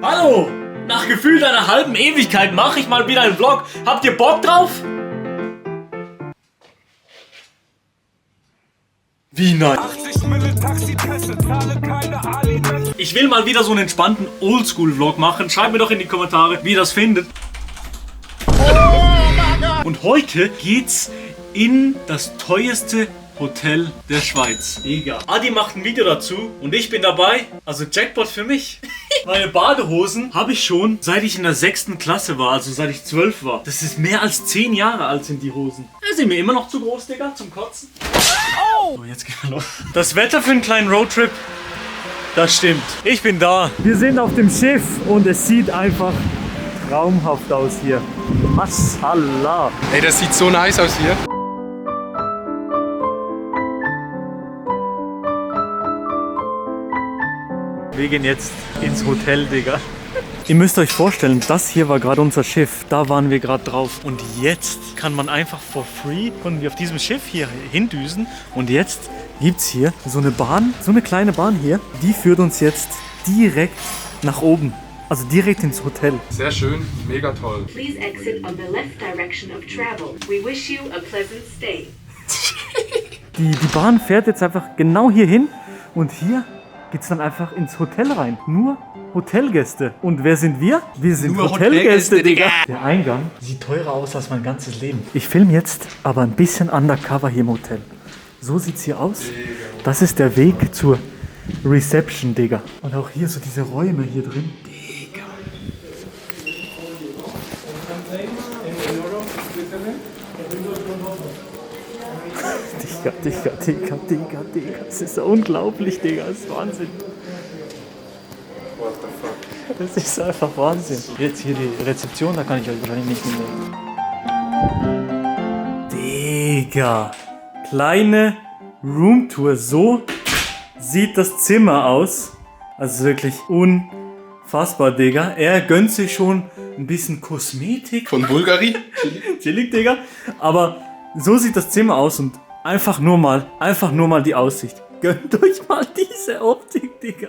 Hallo! Nach gefühlt einer halben Ewigkeit mache ich mal wieder einen Vlog. Habt ihr Bock drauf? Wie nein? Ich will mal wieder so einen entspannten Oldschool-Vlog machen. Schreibt mir doch in die Kommentare, wie ihr das findet. Und heute geht's in das teuerste Hotel der Schweiz. Mega. Adi macht ein Video dazu und ich bin dabei. Also Jackpot für mich. Meine Badehosen habe ich schon, seit ich in der 6. Klasse war, also seit ich 12 war. Das ist mehr als 10 Jahre alt sind die Hosen. Sind mir immer noch zu groß, Digga, zum Kotzen. Oh, so, jetzt geht's los. Das Wetter für einen kleinen Roadtrip, das stimmt. Ich bin da. Wir sind auf dem Schiff und es sieht einfach traumhaft aus hier. Mashallah. Ey, das sieht so nice aus hier. Wir gehen jetzt ins Hotel, Digga. Ihr müsst euch vorstellen, das hier war gerade unser Schiff. Da waren wir gerade drauf. Und jetzt kann man einfach for free, konnten wir auf diesem Schiff hier hindüsen. Und jetzt gibt es hier so eine Bahn, so eine kleine Bahn hier. Die führt uns jetzt direkt nach oben. Also direkt ins Hotel. Sehr schön, mega toll. Please exit on the left direction of travel. We wish you a pleasant stay. Die Bahn fährt jetzt einfach genau hier hin. Und hier geht's dann einfach ins Hotel rein. Nur Hotelgäste. Und wer sind wir? Wir sind nur Hotelgäste, Digga. Der Eingang sieht teurer aus als mein ganzes Leben. Ich filme jetzt aber ein bisschen undercover hier im Hotel. So sieht's hier aus. Das ist der Weg zur Reception, Digga. Und auch hier so diese Räume hier drin. Digga. Digga. Das ist unglaublich, Digga. Das ist Wahnsinn. What the fuck? Das ist einfach Wahnsinn. Jetzt hier die Rezeption, da kann ich euch wahrscheinlich nicht mitnehmen. Digga. Kleine Roomtour. So sieht das Zimmer aus. Also wirklich unfassbar, Digga. Er gönnt sich schon ein bisschen Kosmetik. Von Bulgari? Chillig, Digga. Aber so sieht das Zimmer aus und einfach nur mal die Aussicht. Gönnt euch mal diese Optik, Digga.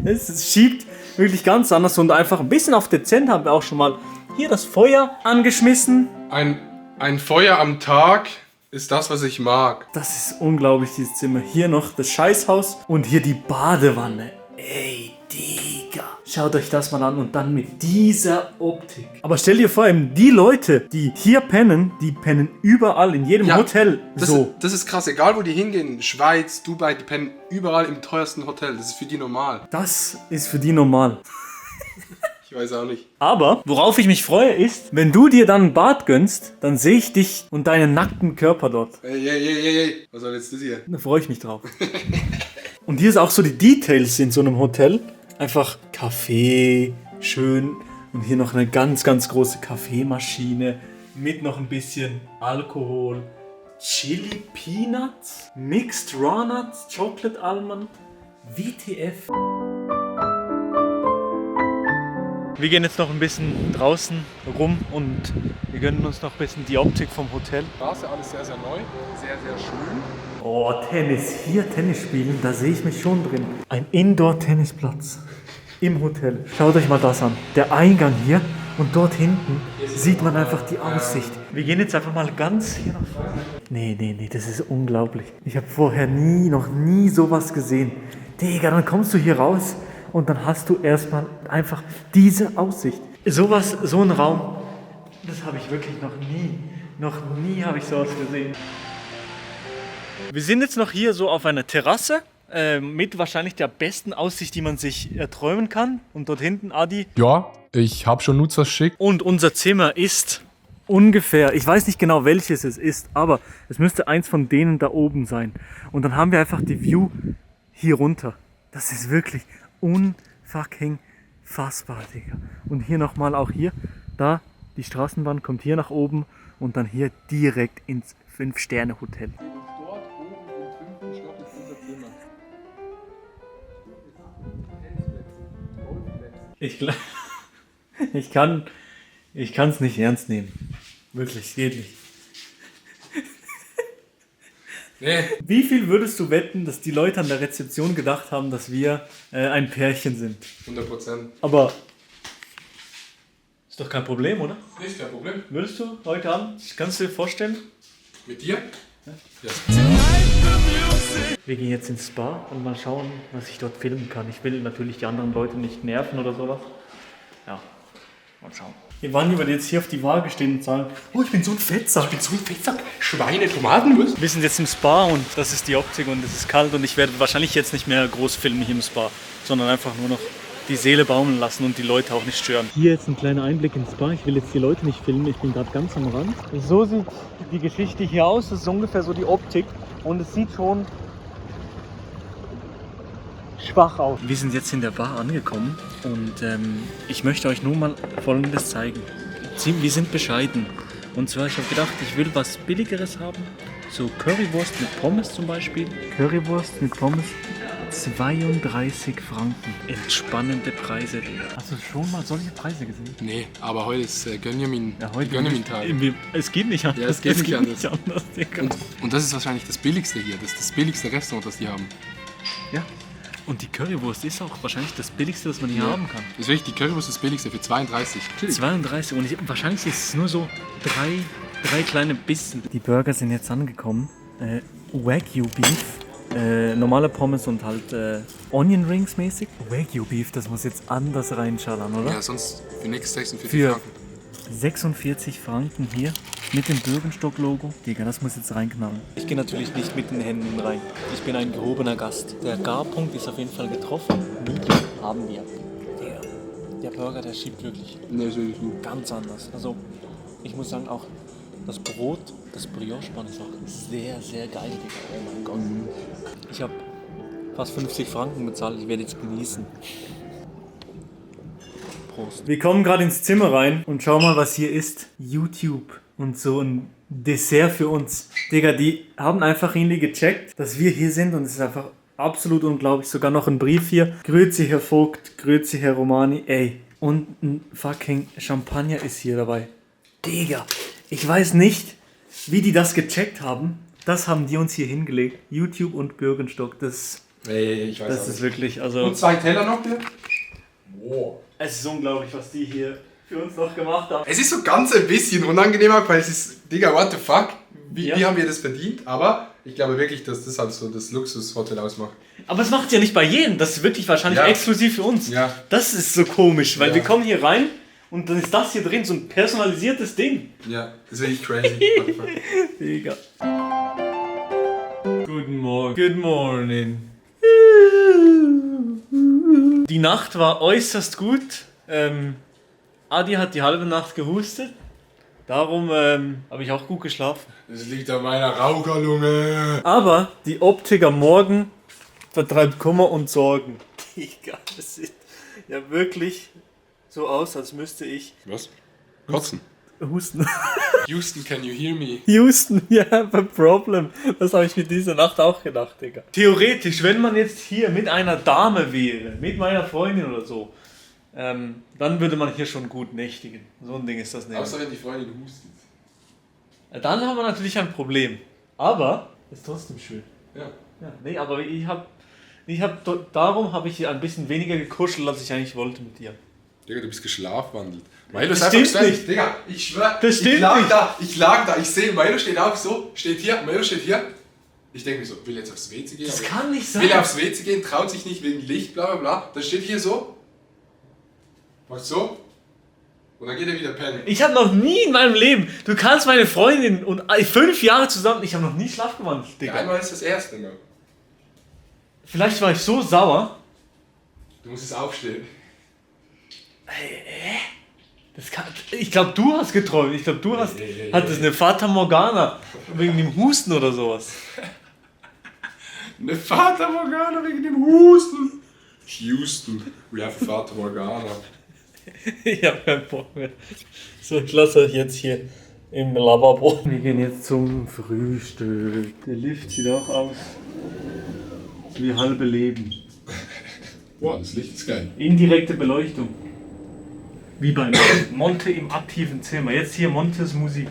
Es schiebt wirklich ganz anders und einfach ein bisschen auf dezent haben wir auch schon mal hier das Feuer angeschmissen. Ein Feuer am Tag ist das, was ich mag. Das ist unglaublich, dieses Zimmer. Hier noch das Scheißhaus und hier die Badewanne. Ey, Digga. Schaut euch das mal an und dann mit dieser Optik. Aber stell dir vor, eben die Leute, die hier pennen, die pennen überall in jedem Hotel so. Das ist krass, egal wo die hingehen. Schweiz, Dubai, die pennen überall im teuersten Hotel. Das ist für die normal. Das ist für die normal. Ich weiß auch nicht. Aber worauf ich mich freue ist, wenn du dir dann ein Bad gönnst, dann sehe ich dich und deinen nackten Körper dort. Ey. Was soll jetzt das hier? Da freue ich mich drauf. Und hier ist auch so die Details in so einem Hotel. Einfach Kaffee, schön. Und hier noch eine ganz, ganz große Kaffeemaschine mit noch ein bisschen Alkohol. Chili Peanuts, Mixed Raw Nuts, Chocolate Almond, WTF. Wir gehen jetzt noch ein bisschen draußen rum und wir gönnen uns noch ein bisschen die Optik vom Hotel. Straße, alles sehr, sehr neu. Sehr, sehr schön. Oh, Tennis. Hier Tennis spielen, da sehe ich mich schon drin. Ein Indoor-Tennisplatz im Hotel. Schaut euch mal das an. Der Eingang hier und dort hinten sieht man einfach die Aussicht. Wir gehen jetzt einfach mal ganz hier nach vorne. Nee, das ist unglaublich. Ich habe vorher noch nie sowas gesehen. Digga, dann kommst du hier raus und dann hast du erstmal einfach diese Aussicht. So ein Raum, das habe ich wirklich noch nie habe ich sowas gesehen. Wir sind jetzt noch hier so auf einer Terrasse mit wahrscheinlich der besten Aussicht, die man sich erträumen kann. Und dort hinten, Adi. Ja, ich habe schon Nutzers schick. Und unser Zimmer ist ungefähr, ich weiß nicht genau welches es ist, aber es müsste eins von denen da oben sein. Und dann haben wir einfach die View hier runter. Das ist wirklich unfucking fassbar, Digga. Und hier nochmal auch hier, da, die Straßenbahn kommt hier nach oben und dann hier direkt ins 5-Sterne-Hotel. Dort oben im 5. Stock ist unser Zimmer. Ich kann es nicht ernst nehmen. Wirklich, geht nicht. Nee. Wie viel würdest du wetten, dass die Leute an der Rezeption gedacht haben, dass wir ein Pärchen sind? 100%. Aber ist doch kein Problem, oder? Nicht kein Problem. Würdest du heute Abend, kannst du dir vorstellen? Mit dir? Ja. Wir gehen jetzt ins Spa und mal schauen, was ich dort filmen kann. Ich will natürlich die anderen Leute nicht nerven oder sowas. Ja, mal schauen. Wir würden jetzt hier auf die Waage stehen und sagen, oh, ich bin so ein Fettsack. Ich bin so ein Fettsack. Schweine, Tomatenmus. Wir sind jetzt im Spa und das ist die Optik und es ist kalt und ich werde wahrscheinlich jetzt nicht mehr groß filmen hier im Spa, sondern einfach nur noch die Seele baumeln lassen und die Leute auch nicht stören. Hier jetzt ein kleiner Einblick ins Spa. Ich will jetzt die Leute nicht filmen, ich bin gerade ganz am Rand. So sieht die Geschichte hier aus, das ist ungefähr so die Optik und es sieht schon schwach aus. Wir sind jetzt in der Bar angekommen und ich möchte euch nur mal Folgendes zeigen. Wir sind bescheiden. Und zwar, ich habe gedacht, ich will was Billigeres haben. So Currywurst mit Pommes zum Beispiel. Currywurst mit Pommes, 32 Franken. Entspannende Preise. Hast du schon mal solche Preise gesehen? Nee, aber heute ist Gönjamin-Tag. Es geht nicht anders. Ja, es geht nicht anders. Digga. Und das ist wahrscheinlich das Billigste hier. Das ist das billigste Restaurant, das die haben. Ja. Und die Currywurst ist auch wahrscheinlich das Billigste, das man hier haben kann. Das ist wirklich, die Currywurst ist das Billigste für 32. 32 und wahrscheinlich ist es nur so drei kleine Bissen. Die Burger sind jetzt angekommen. Wagyu Beef, normale Pommes und halt Onion Rings mäßig. Wagyu Beef, das muss jetzt anders reinschallern, oder? Ja, sonst für nichts 46 Für Franken. 46 Franken hier mit dem Birkenstock-Logo. Digga, das muss jetzt reinknallen. Ich gehe natürlich nicht mit den Händen rein. Ich bin ein gehobener Gast. Der Garpunkt ist auf jeden Fall getroffen. Medium haben wir. Digga, der Burger, der schiebt wirklich Nee, ist wirklich gut. ganz anders. Also, ich muss sagen, auch das Brot, das Brioche-Bun ist auch sehr, sehr geil, Digga. Oh mein Gott. Ich habe fast 50 Franken bezahlt. Ich werde jetzt genießen. Prost. Wir kommen gerade ins Zimmer rein und schau mal, was hier ist. YouTube und so ein Dessert für uns. Digga, die haben einfach irgendwie gecheckt, dass wir hier sind und es ist einfach absolut unglaublich. Sogar noch ein Brief hier. Grüezi, Herr Vogt, grüezi, Herr Romani. Ey, und ein fucking Champagner ist hier dabei. Digga, ich weiß nicht, wie die das gecheckt haben. Das haben die uns hier hingelegt. YouTube und Birkenstock. Das Ich weiß das ist wirklich, also... Und 2 Teller noch, bitte? Wow. Es ist unglaublich, was die hier für uns noch gemacht haben. Es ist so ganz ein bisschen unangenehmer, weil es ist, Digga, what the fuck? Wie Ja. haben wir das verdient? Aber ich glaube wirklich, dass das halt so das Luxushotel ausmacht. Aber es macht es ja nicht bei jedem. Das ist wirklich wahrscheinlich Ja. exklusiv für uns. Ja. Das ist so komisch, weil Ja. wir kommen hier rein und dann ist das hier drin, so ein personalisiertes Ding. Ja, das ist wirklich crazy. What the fuck? Digga. Guten Morgen. Good morning. Die Nacht war äußerst gut. Adi hat die halbe Nacht gehustet. Darum habe ich auch gut geschlafen. Das liegt an meiner Raucherlunge. Aber die Optik am Morgen vertreibt Kummer und Sorgen. Digga, das sieht ja wirklich so aus, als müsste ich Was? Kotzen. husten. Houston, can you hear me? Houston, you have a problem. Das habe ich mir diese Nacht auch gedacht, Digga. Theoretisch, wenn man jetzt hier mit einer Dame wäre, mit meiner Freundin oder so, dann würde man hier schon gut nächtigen. So ein Ding ist das nicht. Außer wenn die Freundin hustet. Dann haben wir natürlich ein Problem. Aber ist trotzdem schön. Ja. Ja, nee, aber darum habe ich ein bisschen weniger gekuschelt, als ich eigentlich wollte mit dir. Digga, du bist geschlafwandelt. Milo Das ist einfach stimmt gestanden. nicht. Digga, ich schwör, Das stimmt ich lag nicht. da, ich sehe, Milo steht auch so, steht hier, Milo steht hier. Ich denke mir so, will er jetzt aufs WC gehen? Das Aber kann nicht sein. will er aufs WC gehen, traut sich nicht wegen Licht, bla bla bla. Dann steht hier so, macht so und dann geht er wieder pennen. Ich habe noch nie in meinem Leben, du kannst meine Freundin und 5 Jahre zusammen, ich habe noch nie schlafgewandelt, Ja, Digga. einmal ist das erste Mal. Vielleicht war ich so sauer. Du musst es aufstehen. Ich glaube, du hast geträumt. Ich glaube, du hattest eine Fata Morgana wegen dem Husten oder sowas. Eine Fata Morgana wegen dem Husten. Houston, we have a Fata Morgana. Ich habe keinen Bock mehr. So, ich lasse euch jetzt hier im Lavabo. Wir gehen jetzt zum Frühstück. Der Lift sieht auch aus wie halbe Leben. Boah, das Licht ist geil. Indirekte Beleuchtung. Wie bei Monte im aktiven Zimmer. Jetzt hier Montes Musik.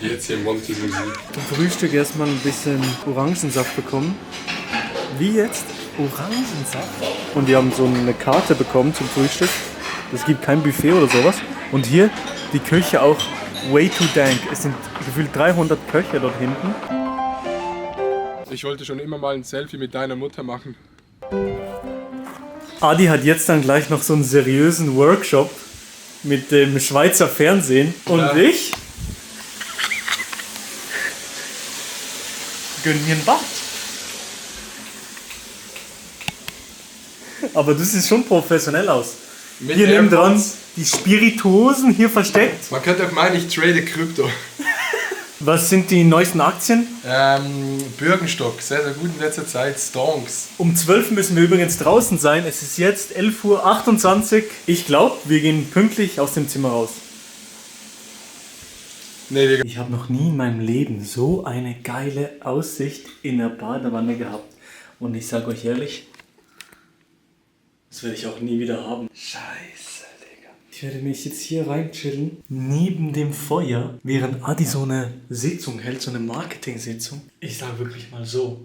Jetzt hier Montes Musik. Zum Frühstück erstmal ein bisschen Orangensaft bekommen. Wie jetzt? Orangensaft? Und die haben so eine Karte bekommen zum Frühstück. Es gibt kein Buffet oder sowas. Und hier die Küche auch way too dank. Es sind gefühlt 300 Köche dort hinten. Ich wollte schon immer mal ein Selfie mit deiner Mutter machen. Adi hat jetzt dann gleich noch so einen seriösen Workshop mit dem Schweizer Fernsehen. Und Ja. ich gönn mir ein Bad. Aber du siehst schon professionell aus. Mit Hier neben dran AirPods. die Spirituosen hier versteckt. Man könnte auch meinen, ich trade Krypto. Was sind die neuesten Aktien? Birkenstock, sehr, sehr gut in letzter Zeit. Stonks. Um 12 müssen wir übrigens draußen sein. Es ist jetzt 11:28 Uhr. Ich glaube, wir gehen pünktlich aus dem Zimmer raus. Nee, Digga. Ich habe noch nie in meinem Leben so eine geile Aussicht in der Badewanne gehabt. Und ich sage euch ehrlich, das werde ich auch nie wieder haben. Scheiße, Digga. Ich werde mich jetzt hier rein chillen, neben dem Feuer, während Adi so eine Sitzung hält, so eine Marketing-Sitzung. Ich sage wirklich mal so,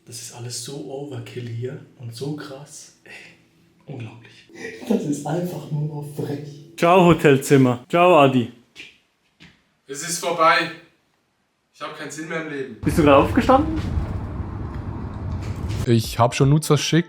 das ist alles so Overkill hier und so krass. Ey, unglaublich. Das ist einfach nur frech. Ciao, Hotelzimmer. Ciao, Adi. Es ist vorbei. Ich habe keinen Sinn mehr im Leben. Bist du gerade aufgestanden? Ich habe schon Nutzers geschickt.